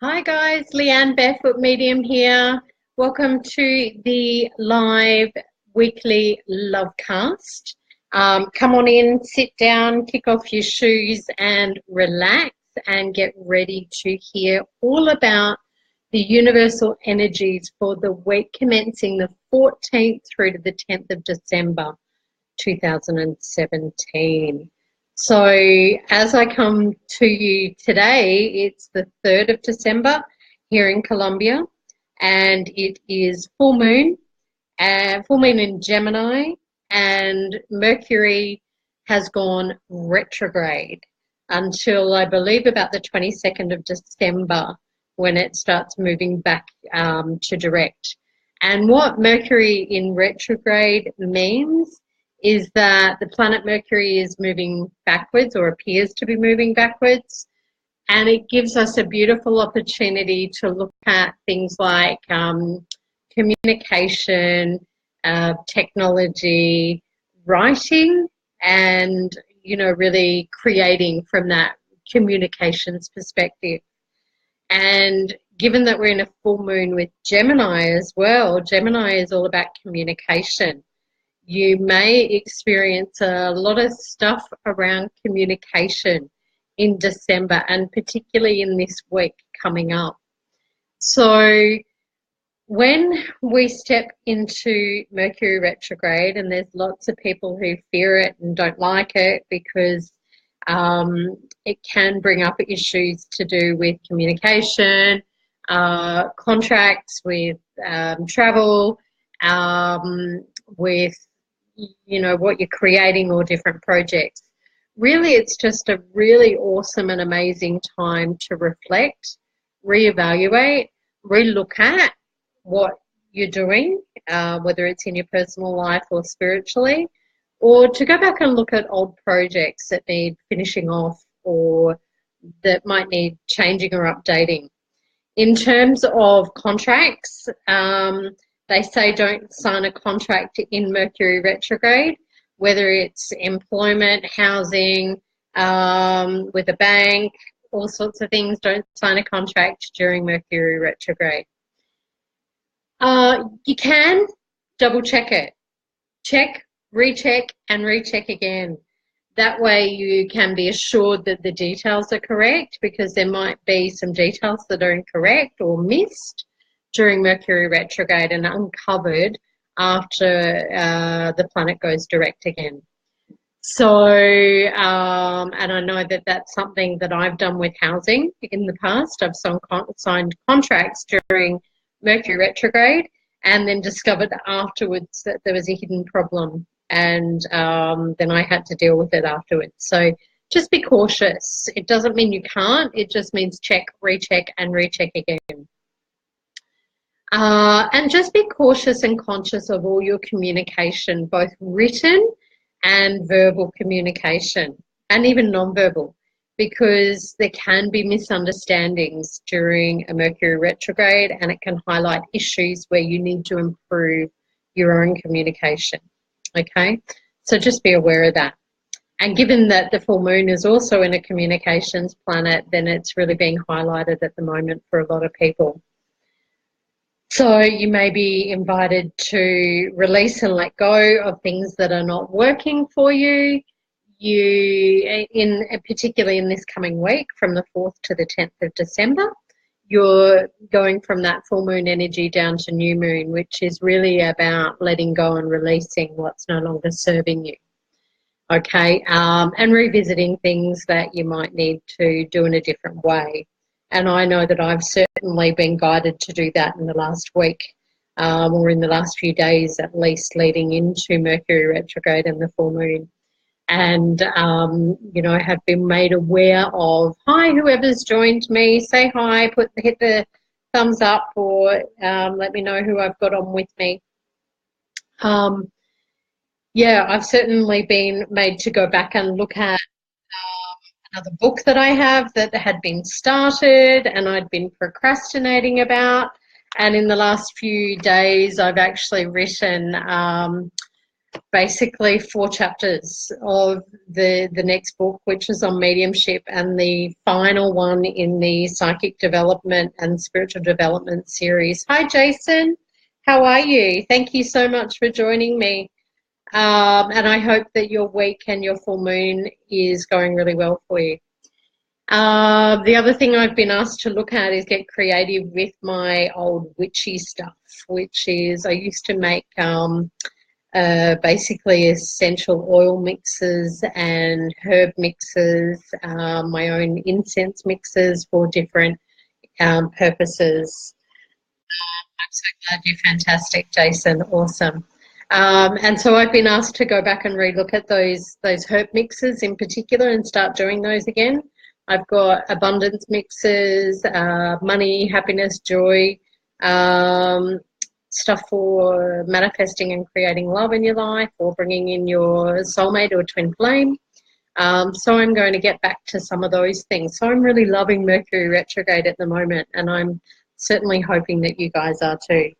Hi guys, Leanne Barefoot Medium here. Welcome to the live weekly Lovecast. Come on in, sit down, kick off your shoes and relax and get ready to hear all about the universal energies for the week commencing the 14th through to the 10th of December 2017. So as I come to you today, it's the 3rd of December here in Colombia, and it is full moon in Gemini, and Mercury has gone retrograde until I believe about the 22nd of December when it starts moving back to direct. And what Mercury in retrograde means is that the planet Mercury is moving backwards, or appears to be moving backwards, and it gives us a beautiful opportunity to look at things like communication, technology, writing, and really creating from that communications perspective. And given that we're in a full moon with Gemini as well, Gemini is all about communication. You may experience a lot of stuff around communication in December, and particularly in this week coming up. So when we step into Mercury retrograde, and there's lots of people who fear it and don't like it because it can bring up issues to do with communication, contracts, with travel, with what you're creating, or different projects. Really, it's just a really awesome and amazing time to reflect, reevaluate, relook at what you're doing, whether it's in your personal life or spiritually, or to go back and look at old projects that need finishing off or that might need changing or updating. In terms of contracts, they say don't sign a contract in Mercury retrograde, whether it's employment, housing, with a bank, all sorts of things. Don't sign a contract during Mercury retrograde. You can double check it. Check, recheck, and recheck again. That way you can be assured that the details are correct, because there might be some details that are incorrect or missed during Mercury retrograde and uncovered after the planet goes direct again. So, and I know that that's something that I've done with housing in the past. I've signed contracts during Mercury retrograde and then discovered afterwards that there was a hidden problem, and then I had to deal with it afterwards. So just be cautious. It doesn't mean you can't. It just means check, recheck, and recheck again. And just be cautious and conscious of all your communication, both written and verbal communication, and even non-verbal, because there can be misunderstandings during a Mercury retrograde, and it can highlight issues where you need to improve your own communication. Okay, so just be aware of that. And given that the full moon is also in a communications planet, then it's really being highlighted at the moment for a lot of people. So you may be invited to release and let go of things that are not working for you. Particularly in this coming week, from the 4th to the 10th of December, you're going from that full moon energy down to new moon, which is really about letting go and releasing what's no longer serving you. Okay, and revisiting things that you might need to do in a different way. And I know that I've certainly been guided to do that in the last week, or in the last few days at least, leading into Mercury retrograde and the full moon. And, I have been made aware of, hi, whoever's joined me, say hi, hit the thumbs up, or let me know who I've got on with me. Yeah, I've certainly been made to go back and look at another book that I have that had been started and I'd been procrastinating about. And in the last few days, I've actually written basically 4 chapters of the next book, which is on mediumship, and the final one in the psychic development and spiritual development series. Hi, Jason. How are you? Thank you so much for joining me. And I hope that your week and your full moon is going really well for you. The other thing I've been asked to look at is get creative with my old witchy stuff, which is I used to make basically essential oil mixes and herb mixes, my own incense mixes for different purposes. I'm so glad you're fantastic, Jason. Awesome. And so I've been asked to go back and relook at those herb mixes in particular and start doing those again. I've got abundance mixes, money, happiness, joy, stuff for manifesting and creating love in your life, or bringing in your soulmate or twin flame. So I'm going to get back to some of those things. So I'm really loving Mercury retrograde at the moment, and I'm certainly hoping that you guys are too.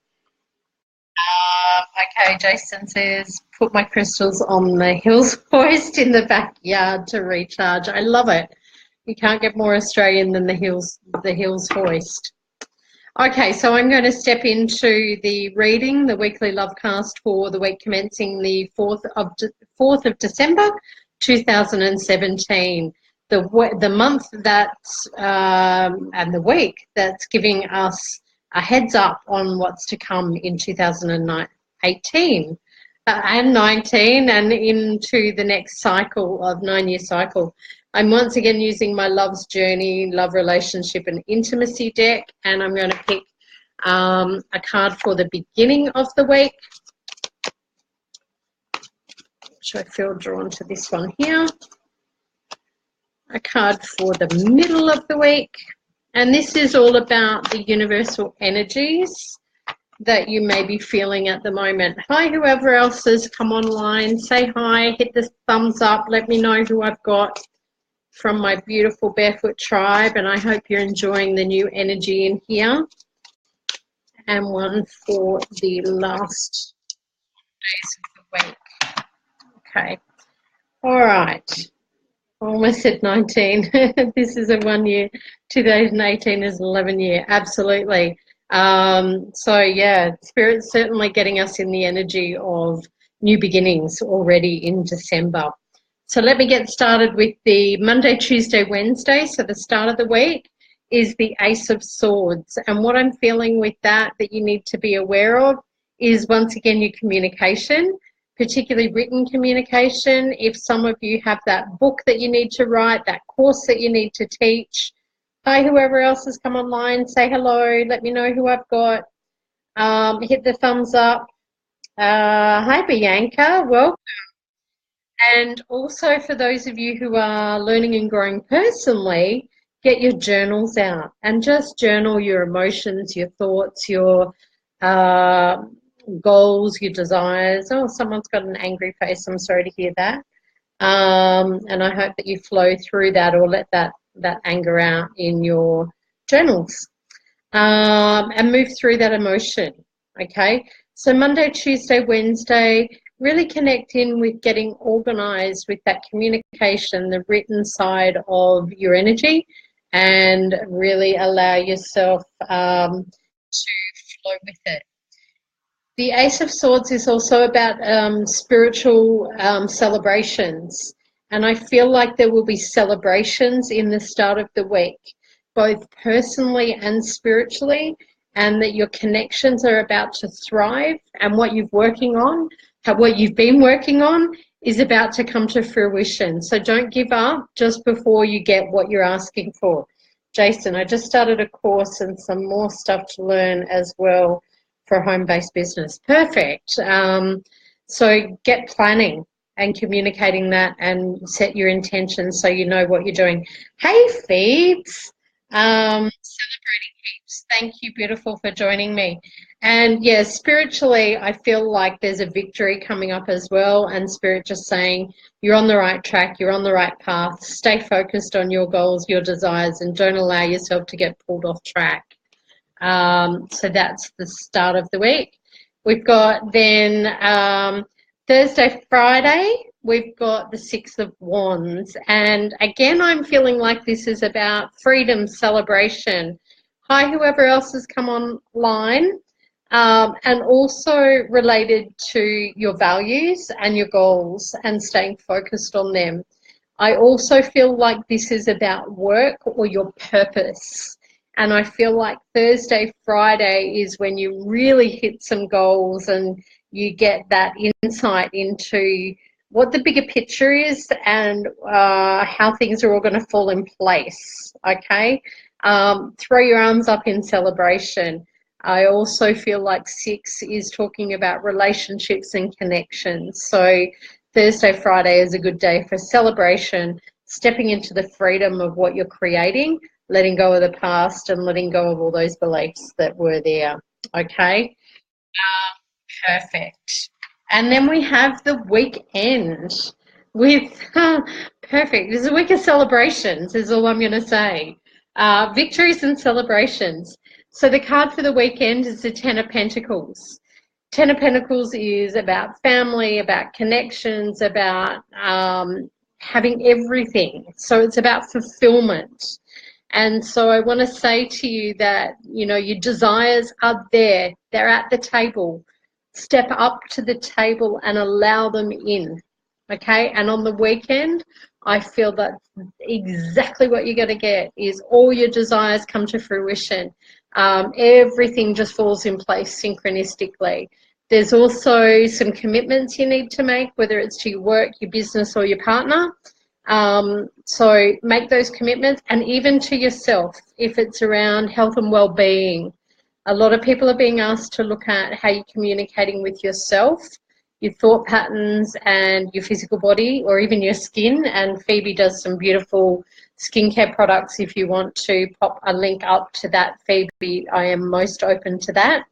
Okay, Jason says, put my crystals on the hills hoist in the backyard to recharge. I love it. You can't get more Australian than the hills hoist. Okay, so I'm going to step into the reading, the weekly lovecast for the week commencing the 4th of December, 2017. The month that's and the week that's giving us a heads up on what's to come in 2018 and 19 and into the next cycle of 9-year cycle. I'm once again using my Love's Journey, Love, Relationship and Intimacy deck, and I'm going to pick a card for the beginning of the week, which I feel drawn to this one here, a card for the middle of the week, and this is all about the universal energies that you may be feeling at the moment. Hi, whoever else has come online, say hi, hit the thumbs up, let me know who I've got from my beautiful Barefoot tribe, and I hope you're enjoying the new energy in here. And one for the last days of the week. Okay. All right. Almost said 19. This is a 1 year. 2018 is 11 year. Absolutely. So yeah, Spirit's certainly getting us in the energy of new beginnings already in December. So let me get started with the Monday, Tuesday, Wednesday. So the start of the week is the Ace of Swords. And what I'm feeling with that you need to be aware of is, once again, your communication, particularly written communication. If some of you have that book that you need to write, that course that you need to teach. Hi, whoever else has come online, say hello, let me know who I've got. Hit the thumbs up. Hi, Bianca, welcome. And also for those of you who are learning and growing personally, get your journals out and just journal your emotions, your thoughts, your goals, your desires. Oh, someone's got an angry face. I'm sorry to hear that. And I hope that you flow through that or let that anger out in your journals and move through that emotion. Okay, so Monday, Tuesday, Wednesday, really connect in with getting organized with that communication, the written side of your energy, and really allow yourself to flow with it. The Ace of Swords is also about spiritual celebrations, and I feel like there will be celebrations in the start of the week, both personally and spiritually, and that your connections are about to thrive, and what you've been working on is about to come to fruition. So don't give up just before you get what you're asking for. Jason, I just started a course and some more stuff to learn as well for home-based business. Perfect. So get planning and communicating that and set your intentions so you know what you're doing. Hey, Phoebes. Celebrating heaps. Thank you, beautiful, for joining me. And yeah, spiritually, I feel like there's a victory coming up as well, and Spirit just saying you're on the right track, you're on the right path. Stay focused on your goals, your desires, and don't allow yourself to get pulled off track. So that's the start of the week. We've got then Thursday, Friday, we've got the Six of Wands. And again, I'm feeling like this is about freedom, celebration. Hi, whoever else has come online. And also related to your values and your goals and staying focused on them. I also feel like this is about work or your purpose. And I feel like Thursday, Friday is when you really hit some goals and you get that insight into what the bigger picture is and how things are all going to fall in place, okay? Throw your arms up in celebration. I also feel like 6 is talking about relationships and connections. So Thursday, Friday is a good day for celebration, stepping into the freedom of what you're creating, letting go of the past and letting go of all those beliefs that were there, okay? Perfect. And then we have the weekend with, perfect, this is a week of celebrations is all I'm going to say. Victories and celebrations. So the card for the weekend is the Ten of Pentacles. Ten of Pentacles is about family, about connections, about having everything. So it's about fulfillment. And so I want to say to you that, you know, your desires are there. They're at the table. Step up to the table and allow them in, okay? And on the weekend, I feel that exactly what you're going to get is all your desires come to fruition. Everything just falls in place synchronistically. There's also some commitments you need to make, whether it's to your work, your business, or your partner. So make those commitments, and even to yourself, if it's around health and well-being. A lot of people are being asked to look at how you're communicating with yourself, your thought patterns and your physical body, or even your skin. And Phoebe does some beautiful skincare products. If you want to pop a link up to that, Phoebe, I am most open to that.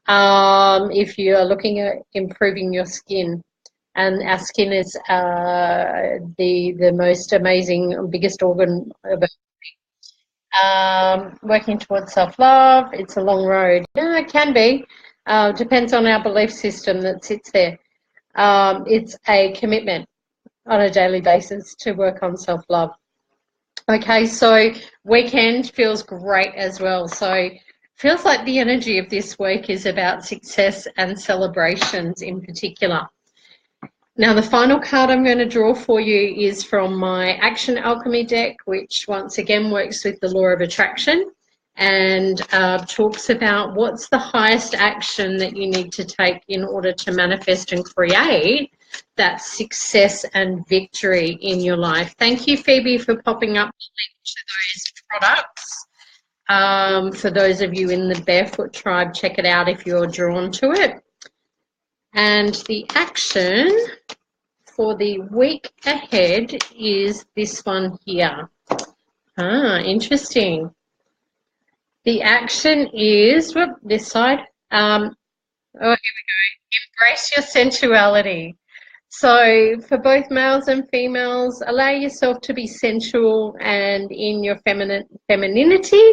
If you are looking at improving your skin. And our skin is the most amazing, biggest organ of working towards self-love. It's a long road. Yeah, it can be. Depends on our belief system that sits there. It's a commitment on a daily basis to work on self-love. Okay, so weekend feels great as well. So feels like the energy of this week is about success and celebrations in particular. Now, the final card I'm going to draw for you is from my Action Alchemy deck, which once again works with the law of attraction and talks about what's the highest action that you need to take in order to manifest and create that success and victory in your life. Thank you, Phoebe, for popping up the link to those products. For those of you in the Barefoot tribe, check it out if you're drawn to it. And the action for the week ahead is this one here. Interesting. The action is, whoop, this side. Oh, here we go. Embrace your sensuality. So for both males and females, allow yourself to be sensual and in your femininity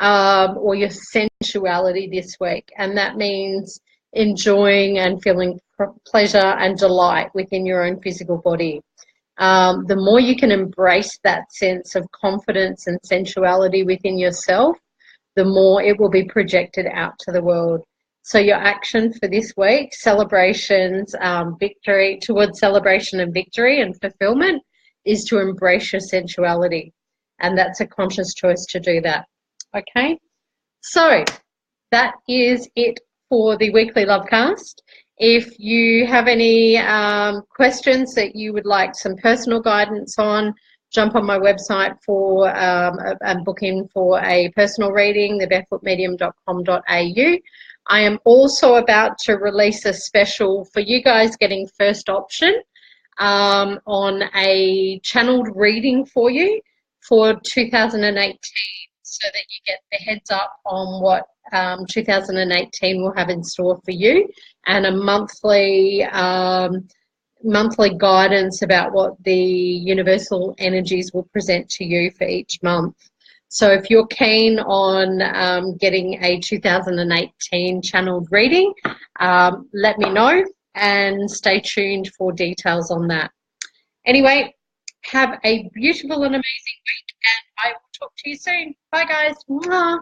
or your sensuality this week. And that means enjoying and feeling pleasure and delight within your own physical body. The more you can embrace that sense of confidence and sensuality within yourself, the more it will be projected out to the world. So your action for this week, celebrations, victory, towards celebration and victory and fulfillment, is to embrace your sensuality. And that's a conscious choice to do that. Okay? So that is it for the weekly Lovecast. If you have any questions that you would like some personal guidance on, jump on my website for and book in for a personal reading, thebarefootmedium.com.au. I am also about to release a special for you guys getting first option on a channeled reading for you for 2018, so that you get the heads up on what 2018 will have in store for you, and a monthly guidance about what the universal energies will present to you for each month. So if you're keen on getting a 2018 channeled reading, let me know and stay tuned for details on that. Anyway, have a beautiful and amazing week, and I will talk to you soon. Bye, guys. Mwah.